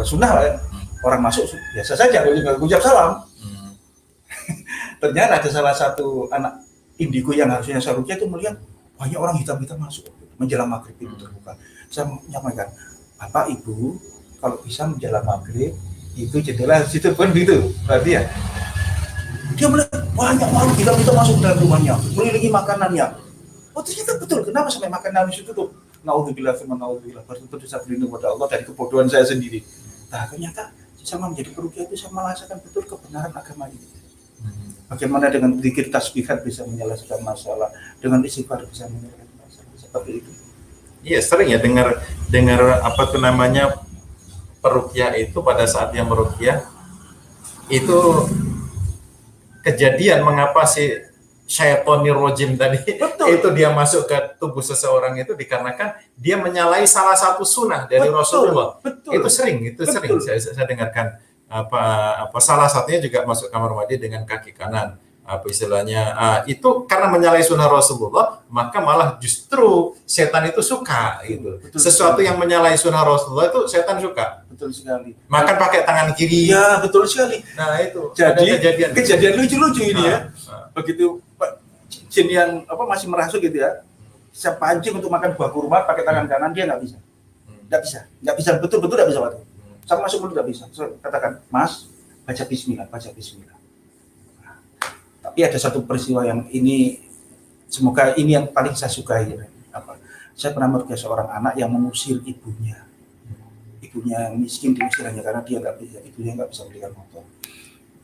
sunnah lah. Orang masuk biasa saja, ucap salam. Ternyata ada salah satu anak indigo yang harusnya saya ruqyah itu melihat banyak orang hitam-hitam masuk menjelang maghrib itu terbuka. Saya menyampaikan, Bapak Ibu kalau bisa menjelang maghrib itu jendela situ pun gitu, berarti ya. Dia melihat banyak makhluk hitam-hitam masuk dalam rumahnya, melilingi makanannya. Oh ternyata betul, kenapa sampai makanan itu tutup? Naudzubillah, berdosa berlindung pada Allah dari kebodohan saya sendiri. Nah ternyata sama menjadi peruqyah itu saya merasakan betul kebenaran agama ini. Bagaimana dengan zikir tasbihat bisa menyelesaikan masalah, dengan istighfar bisa menyelesaikan masalah, seperti itu. Iya sering ya dengar peruqyah itu pada saat yang meruqyah itu kejadian mengapa si syaitonir rojim tadi itu dia masuk ke tubuh seseorang itu dikarenakan dia menyalahi salah satu sunnah dari Rasulullah. Itu sering saya dengarkan salah satunya juga masuk kamar mandi dengan kaki kanan. apa istilahnya, itu karena menyalahi sunnah Rasulullah, maka malah justru setan itu suka gitu. Betul. Sesuatu yang menyalahi sunnah Rasulullah itu setan suka. Betul sekali. Makan pakai tangan kiri. Iya, betul sekali. Nah itu Jadi ada kejadian lucu-lucu ini ya. Ah. Begitu jin yang masih merasuk gitu ya, saya pancing untuk makan buah kurma pakai tangan kanan, dia nggak bisa. Nggak bisa, betul-betul nggak bisa waktu. Sama masuk mulut nggak bisa. Saya katakan, Mas, baca Bismillah. Nah, tapi ada satu peristiwa yang ini, semoga ini yang paling saya sukai. Saya pernah meruqyah seorang anak yang mengusir ibunya yang miskin, diusir hanya karena ibunya nggak bisa belikan motor.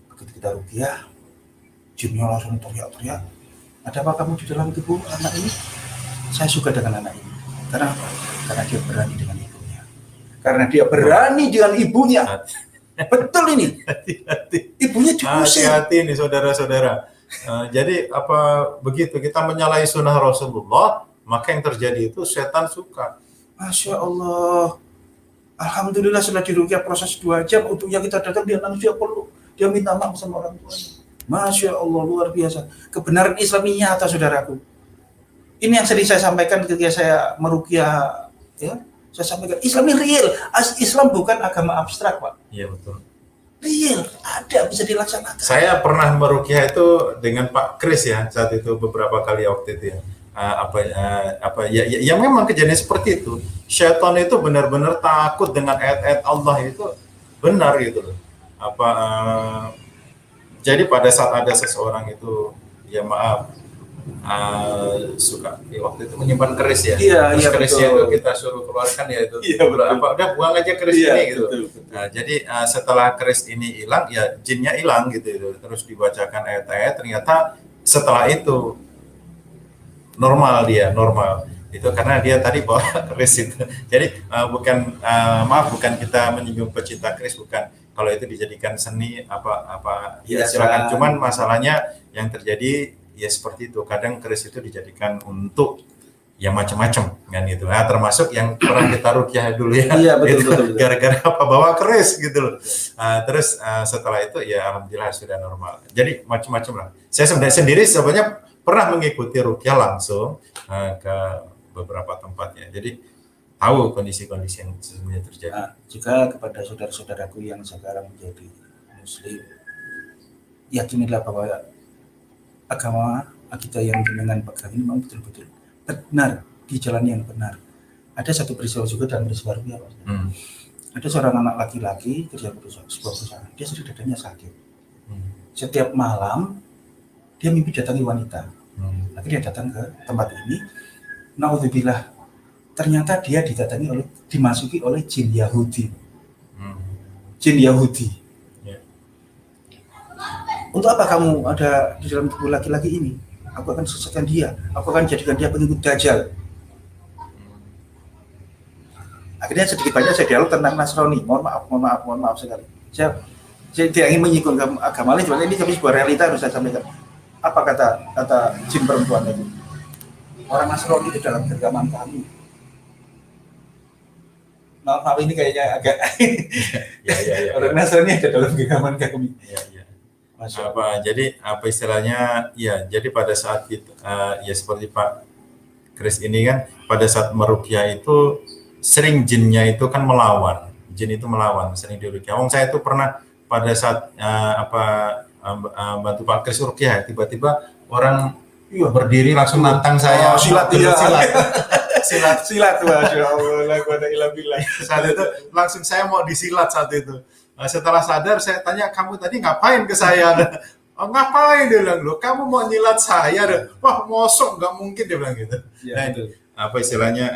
Begitu kita ruqyah, jinnya langsung teriak-teriak, ada apa kamu di dalam tubuh anak ini? Saya suka dengan anak ini. Karena apa? Karena dia berani dengan ibunya. Karena dia berani dengan ibunya. Betul ini. Hati-hati. Ibunya diusir. Hati-hati nih saudara-saudara. Jadi begitu kita menyalahi sunnah Rasulullah, maka yang terjadi itu setan suka. Masya Allah. Alhamdulillah setelah diruqyah proses 2 jam, untungnya kita datang, dia nangis, dia peluk, dia minta maaf sama orang tuanya. Masya Allah, luar biasa. Kebenaran Islami nyata, saudaraku. Ini yang sering saya sampaikan ketika saya meruqyah, ya. Saya sampaikan, Islam ini real. Islam bukan agama abstrak, Pak. Iya betul. Real, ada, bisa dilaksanakan. Saya pernah meruqyah itu dengan Pak Kris ya, saat itu beberapa kali waktu itu ya. Ya memang kejadian seperti itu. Syaitan itu benar-benar takut dengan ayat-ayat Allah itu, benar gitu loh. Jadi pada saat ada seseorang itu, ya maaf, suka waktu itu menyimpan keris ya. Terus kerisnya itu kita suruh keluarkan ya itu. Iya, udah buang aja keris ini gitu. Betul. Nah, jadi setelah keris ini hilang, ya jinnya hilang gitu. Terus dibacakan ayat-ayat, ternyata setelah itu normal itu karena dia tadi bawa keris itu. Jadi bukan kita menyinggung pecinta keris, bukan. Kalau itu dijadikan seni ya silakan. Cuman masalahnya yang terjadi ya seperti itu. Kadang keris itu dijadikan untuk ya macam-macam kan gitu. Nah, termasuk yang pernah kita ruqyah dulu ya. Iya, betul. Gara-gara bawa keris gitu loh. Terus setelah itu ya alhamdulillah sudah normal. Jadi macam-macam lah. Saya sebenarnya pernah mengikuti ruqyah langsung ke beberapa tempatnya. Jadi tahu kondisi-kondisi yang sesungguhnya terjadi. Nah, juga kepada saudara-saudaraku yang sekarang menjadi Muslim, yakinilah bahwa agama kita yang dengan pegang ini memang betul-betul benar, di jalan yang benar. Ada satu peristiwa juga dalam peristiwa ruqyah, Pak. Ada seorang anak laki-laki kerja di sebuah perusahaan. Dia sering dadanya sakit. Setiap malam dia mimpi datangi wanita. Lagi dia datang ke tempat ini. Naudzubillah, ternyata dia dimasuki oleh jin Yahudi. Jin Yahudi. Untuk apa kamu ada di dalam tubuh laki-laki ini? Aku akan sesatkan dia. Aku akan jadikan dia pengikut Dajjal. Akhirnya sedikit banyak saya dialog tentang Nasrani. Mohon maaf sekali. Saya tidak ingin menyinggung agama lain, cuma ini sebuah realita harus saya sampaikan. Apa kata jin perempuan itu? Orang Nasrani itu dalam genggaman kami. Maaf ini kayaknya agak Ya. orang Nasrani ada dalam genggaman kami. Ya. Jadi istilahnya ya, jadi pada saat itu ya seperti Pak Kris ini kan pada saat meruqyah itu sering jinnya itu kan melawan. Jin itu melawan, sering diruqyah. Saya itu pernah pada saat bantu Pak Kris ruqyah, tiba-tiba orang berdiri langsung nantang saya. Silat. Silat, Masya Allah, la quwwata illa billah. Saat itu langsung saya mau disilat saat itu. Setelah sadar saya tanya, kamu tadi ngapain ke saya? Oh, ngapain, dia bilang, loh kamu mau nyilat saya? Wah mosok, nggak mungkin, dia bilang gitu. Nah itu istilahnya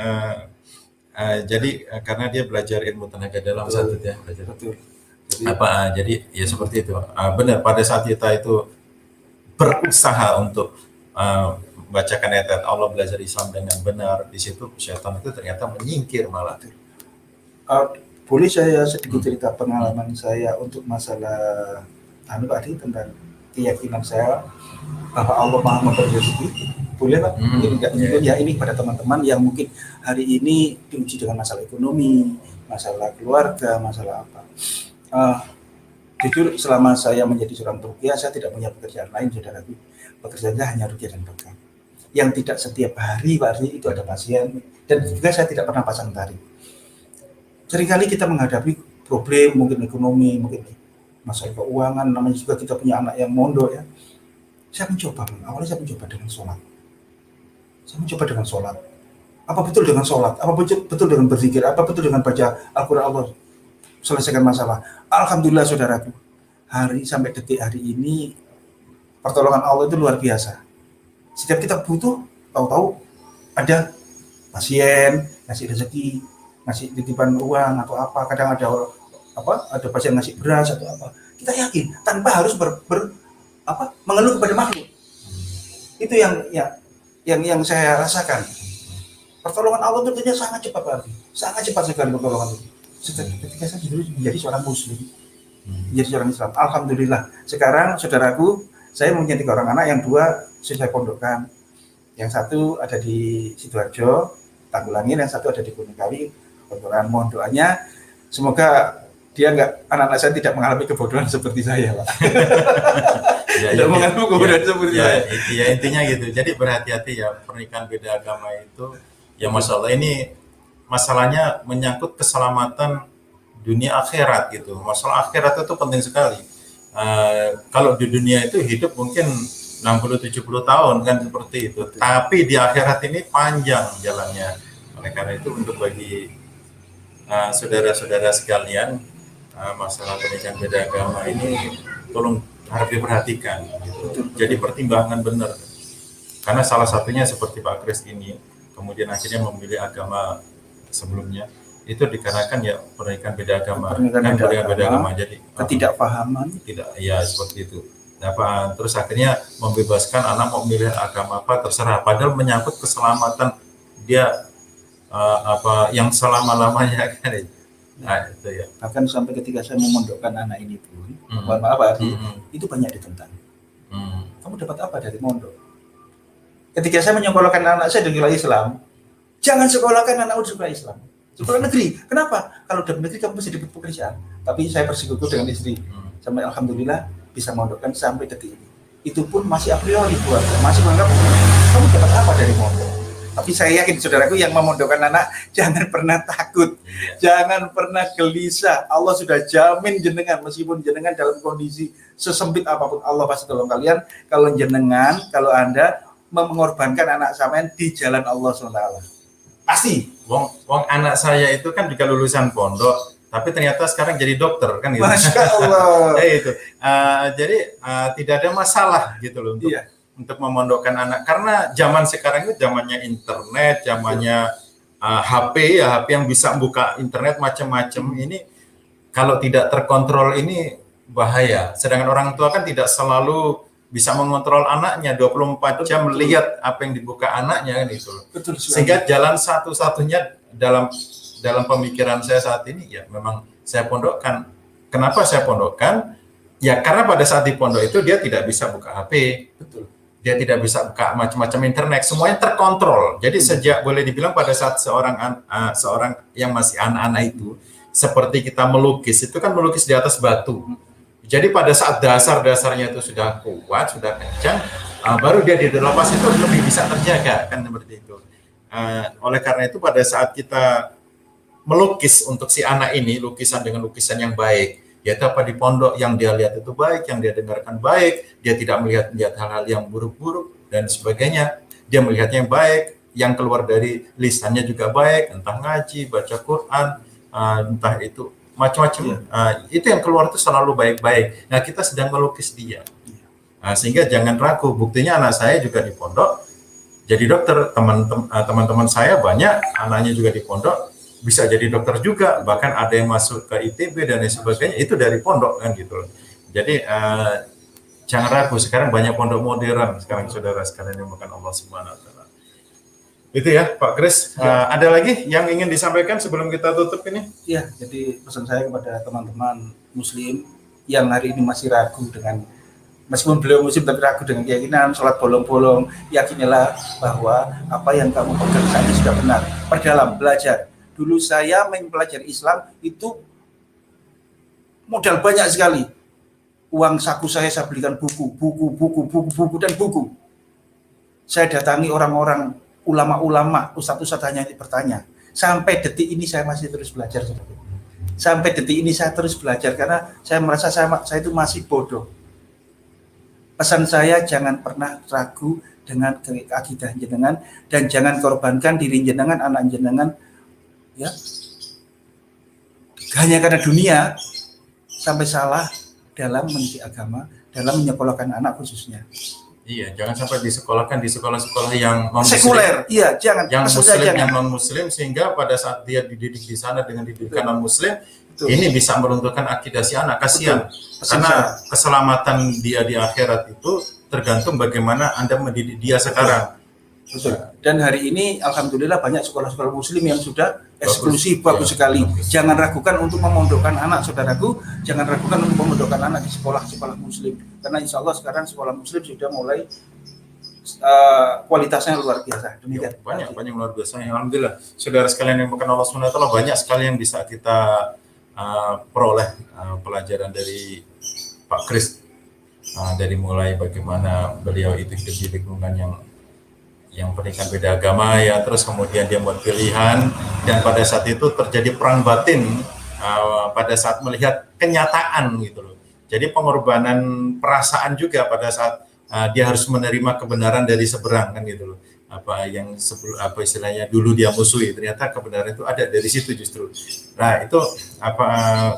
jadi karena dia belajar ilmu tenaga dalam saat itu ya, belajar. Jadi ya seperti itu. Benar, pada saat kita itu berusaha untuk membacakan ayat Allah, belajar Islam dengan benar, di situ syaitan itu ternyata menyingkir malah. Boleh saya sedikit cerita pengalaman saya untuk masalah tadi tentang keyakinan saya bahwa Allah Maha memberi rezeki. Boleh Pak? Ya ini pada teman-teman yang mungkin hari ini diuji dengan masalah ekonomi, masalah keluarga, masalah apa. Jujur selama saya menjadi seorang ruqyah, saya tidak punya pekerjaan lain, saudaraku. Pekerjaan saya hanya ruqyah dan bekam. Yang tidak setiap hari Pak Ardi itu ada pasien, dan juga saya tidak pernah pasang tari. Seringkali kita menghadapi problem, mungkin ekonomi, mungkin masalah keuangan, namanya juga kita punya anak yang mondok ya. Saya mencoba, awalnya saya mencoba dengan sholat. Saya mencoba dengan sholat. Apa betul dengan sholat? Apa betul dengan berzikir? Apa betul dengan baca Al-Quran Allah selesaikan masalah? Alhamdulillah saudaraku, hari sampai detik hari ini pertolongan Allah itu luar biasa. Setiap kita butuh, tahu-tahu ada pasien ngasih rezeki, ngasih titipan uang atau apa. Kadang ada pasien ngasih beras atau apa. Kita yakin tanpa harus mengeluh kepada makhluk. Itu yang saya rasakan. Pertolongan Allah tentunya sangat cepat Pak, sangat cepat sekali pertolongan itu. Ketika saya dulu menjadi seorang Muslim, menjadi seorang Islam, alhamdulillah. Sekarang saudaraku, saya mempunyai 3 orang anak, yang 2 sudah saya pondokkan. Yang 1 ada di Sidoarjo, Tanggulangin, yang 1 ada di Gunungkawi. Pondokkan, mohon doanya, semoga anak-anak saya tidak mengalami kebodohan seperti saya, Pak. Tidak mengalami kebodohan seperti saya. Ya intinya gitu. Jadi berhati-hati ya, pernikahan beda agama itu. Ya Masya Allah, ini masalahnya menyangkut keselamatan dunia akhirat gitu. Masalah akhirat itu penting sekali. Kalau di dunia itu hidup mungkin 60-70 tahun kan seperti itu. Tapi di akhirat ini panjang jalannya. Oleh karena itu untuk bagi saudara-saudara sekalian, masalah pernikahan beda agama ini tolong harus diperhatikan gitu. Jadi pertimbangan benar. Karena salah satunya seperti Pak Kris ini, kemudian akhirnya memilih agama sebelumnya, itu dikarenakan ya pernikahan beda agama, beda agama. Jadi ketidakpahaman. Ya seperti itu. Terus akhirnya membebaskan anak mau memilih agama apa terserah. Padahal menyangkut keselamatan dia yang selama-lamanya kan. Nah, itu ya. Bahkan sampai ketika saya memondokkan anak ini pun, mohon maaf Pak, itu banyak ditentang. Kamu dapat apa dari mondok? Ketika saya menyekolahkan anak saya dengan Islam, jangan sekolahkan anak sekolah Islam, sekolah negeri. Kenapa? Kalau dalam negeri kamu bisa dapat pekerjaan. Tapi saya bersikukuh dengan istri, sampai alhamdulillah bisa mondokkan sampai detik ini. Itu pun masih a priori keluarga, masih menganggap kamu dapat apa dari mondok. Tapi saya yakin saudaraku yang memondokkan anak, jangan pernah takut, jangan pernah gelisah. Allah sudah jamin jenengan, meskipun jenengan dalam kondisi sesempit apapun, Allah pasti tolong kalian. Kalau jenengan, kalau Anda mengorbankan anak sampean di jalan Allah SWT, pasti. Wong anak saya itu kan juga lulusan pondok, tapi ternyata sekarang jadi dokter kan gitu. Masya Allah. Itu. Jadi tidak ada masalah gitu loh untuk memondokkan anak, karena zaman sekarang itu zamannya internet, zamannya HP yang bisa buka internet macam-macam. Ini kalau tidak terkontrol ini bahaya. Sedangkan orang tua kan tidak selalu bisa mengontrol anaknya 24 jam melihat apa yang dibuka anaknya kan itu. Betul. Sehingga jalan satu-satunya dalam pemikiran saya saat ini ya memang saya pondokkan. Kenapa saya pondokkan? Ya karena pada saat di pondok itu dia tidak bisa buka HP. Betul. Dia tidak bisa buka macam-macam internet, semuanya terkontrol. Jadi sejak boleh dibilang pada saat seorang yang masih anak-anak itu seperti kita melukis, itu kan melukis di atas batu. Jadi pada saat dasar-dasarnya itu sudah kuat, sudah kencang, baru dia di lepas itu lebih bisa terjaga, kan seperti itu. Oleh karena itu pada saat kita melukis untuk si anak ini, lukisan dengan lukisan yang baik, yaitu apa di pondok yang dia lihat itu baik, yang dia dengarkan baik, dia tidak melihat hal-hal yang buruk-buruk dan sebagainya, dia melihatnya yang baik, yang keluar dari lisannya juga baik, entah ngaji, baca Quran, entah itu macam-macam, itu yang keluar itu selalu baik-baik. Nah kita sedang melukis dia, sehingga jangan ragu. Buktinya anak saya juga di pondok jadi dokter, teman-teman saya banyak anaknya juga di pondok bisa jadi dokter juga, bahkan ada yang masuk ke ITB dan lain sebagainya, itu dari pondok kan gitu. Jadi jangan ragu, sekarang banyak pondok modern sekarang saudara sekalian yang bukan Allah Subhanahu Wa Taala. Itu ya Pak Kris. Ada lagi yang ingin disampaikan sebelum kita tutup ini? Ya, jadi pesan saya kepada teman-teman Muslim yang hari ini masih ragu dengan, meskipun beliau Muslim tapi ragu dengan keyakinan, sholat bolong-bolong, yakinilah bahwa apa yang kamu pegang sudah benar. Perdalam, belajar. Dulu saya mempelajari Islam itu modal banyak sekali. uang saku saya belikan buku dan buku. Saya datangi orang-orang ulama-ulama, ustadz-ustadz hanya bertanya. Sampai detik ini saya masih terus belajar. Sampai detik ini saya terus belajar karena saya merasa saya itu masih bodoh. Pesan saya, jangan pernah ragu dengan akidah jenengan dan jangan korbankan diri jenengan, anak jenengan, ya, hanya karena dunia sampai salah dalam mendidik agama, dalam menyekolahkan anak khususnya. Iya, jangan sampai disekolahkan di sekolah-sekolah yang sekuler. Iya, jangan. Yang muslim, yang non-muslim, sehingga pada saat dia dididik di sana dengan didikan non-muslim, ini bisa meruntuhkan akidah si anak. Kasihan. Karena keselamatan dia di akhirat itu tergantung bagaimana Anda mendidik dia sekarang. Betul. Dan hari ini alhamdulillah banyak sekolah-sekolah muslim yang sudah eksklusif, bagus sekali. Jangan ragukan untuk memondokkan anak, saudaraku. Jangan ragukan untuk memondokkan anak di sekolah-sekolah muslim. Karena insya Allah sekarang sekolah muslim sudah mulai kualitasnya luar biasa. Demikian. Banyak luar biasa. Alhamdulillah. Saudara sekalian yang berkenan Allah SWT, banyak sekali yang bisa kita peroleh pelajaran dari Pak Kris. Dari mulai bagaimana beliau itu hidup di lingkungan yang pernikahan beda agama, ya, terus kemudian dia buat pilihan, dan pada saat itu terjadi perang batin pada saat melihat kenyataan gitu loh. Jadi pengorbanan perasaan juga pada saat dia harus menerima kebenaran dari seberang kan gitu loh. Apa yang apa istilahnya dulu dia musuhi, ternyata kebenaran itu ada dari situ justru. Nah, itu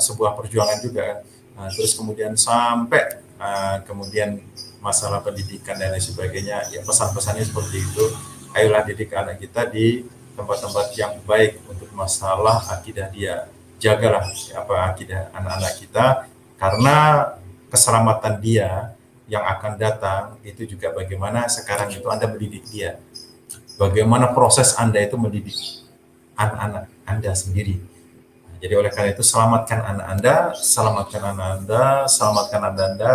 sebuah perjuangan juga. Terus kemudian sampai kemudian masalah pendidikan dan lain sebagainya, ya pesan-pesannya seperti itu. Ayolah didik anak kita di tempat-tempat yang baik untuk masalah akidah dia. Jagalah akidah anak-anak kita, karena keselamatan dia yang akan datang itu juga bagaimana sekarang itu Anda mendidik dia. Bagaimana proses Anda itu mendidik anak-anak Anda sendiri. Jadi oleh karena itu selamatkan anak Anda, selamatkan anak Anda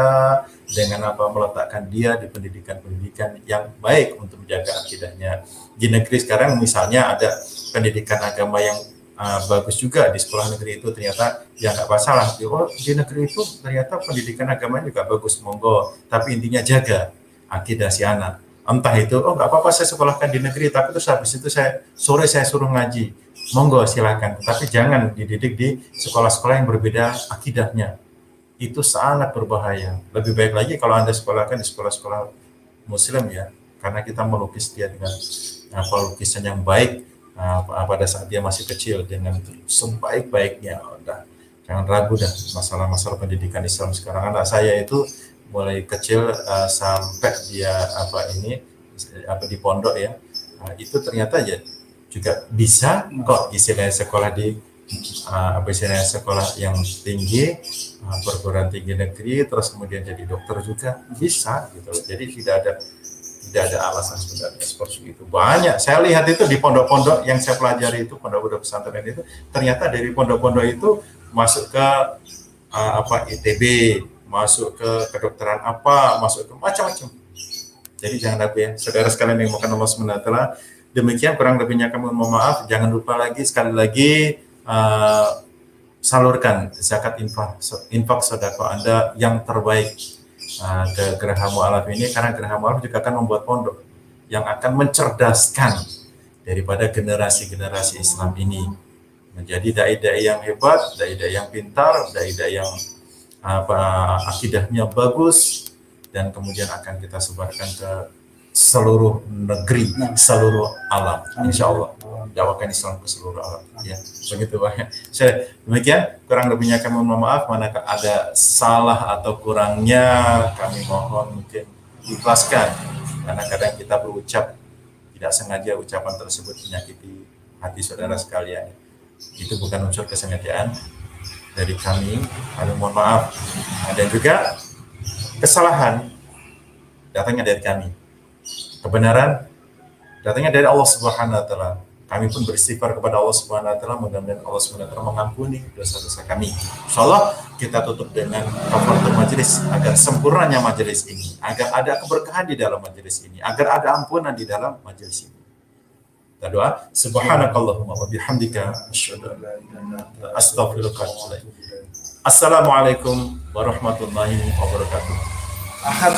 dengan meletakkan dia di pendidikan-pendidikan yang baik untuk menjaga akidahnya. Di negeri sekarang misalnya ada pendidikan agama yang bagus juga di sekolah negeri itu, ternyata ya nggak masalah. Di negeri itu ternyata pendidikan agama juga bagus, monggo. Tapi intinya jaga akidah si anak. Entah itu, nggak apa-apa saya sekolahkan di negeri, tapi terus habis itu sore saya suruh ngaji. Monggo silakan, tapi jangan dididik di sekolah-sekolah yang berbeda akidahnya. Itu sangat berbahaya. Lebih baik lagi kalau Anda sekolahkan di sekolah-sekolah muslim, ya, karena kita melukis dia dengan lukisan yang baik pada saat dia masih kecil dengan sebaik-baiknya. Jangan ragu dah masalah-masalah pendidikan Islam sekarang. Anak saya itu mulai kecil sampai dia di pondok, ya, itu ternyata ya juga bisa kok istilahnya sekolah di sekolah yang tinggi, perguruan tinggi negeri, terus kemudian jadi dokter juga bisa gitu. Jadi tidak ada alasan sebenarnya seperti itu. Banyak saya lihat itu di pondok-pondok yang saya pelajari itu, pondok-pondok pesantren itu, ternyata dari pondok-pondok itu masuk ke ITB, masuk ke kedokteran masuk ke macam-macam. Jadi jangan ragu, ya, saudara sekalian yang dimuliakan Allah Subhanahu wa taala. Demikian kurang lebihnya kami mohon maaf. Jangan lupa lagi sekali lagi salurkan zakat infak sedekah Anda yang terbaik ke Geraha Mu'alaf ini, karena Geraha Mu'alaf juga akan membuat pondok yang akan mencerdaskan daripada generasi-generasi Islam ini menjadi dai-dai yang hebat, dai-dai yang pintar, dai-dai yang akidahnya bagus, dan kemudian akan kita sebarkan ke seluruh negeri, seluruh alam, insya Allah. Dakwakan Islam ke seluruh alam, ya, begitu Pak. Demikian, kurang lebihnya kami mohon maaf. Manakah ada salah atau kurangnya, kami mohon mungkin ikhlaskan, karena kadang kita berucap tidak sengaja, ucapan tersebut menyakiti hati saudara sekalian. Itu bukan unsur kesengajaan dari kami mohon maaf. Dan juga kesalahan datangnya dari kami. Kebenaran datangnya dari Allah Subhanahu wa taala. Kami pun beristighfar kepada Allah Subhanahu wa taala, mudah-mudahan Allah Subhanahu wa taala mengampuni dosa-dosa kami. Insyaallah kita tutup dengan kafaratul majelis agar sempurnanya majelis ini, agar ada keberkahan di dalam majelis ini, agar ada ampunan di dalam majelis ini. Kita doa, subhanakallahumma wa bihamdika asyhadu an la ilaha illa anta astaghfiruka wa atubu ilaik. Assalamualaikum warahmatullahi wabarakatuh. Ahad.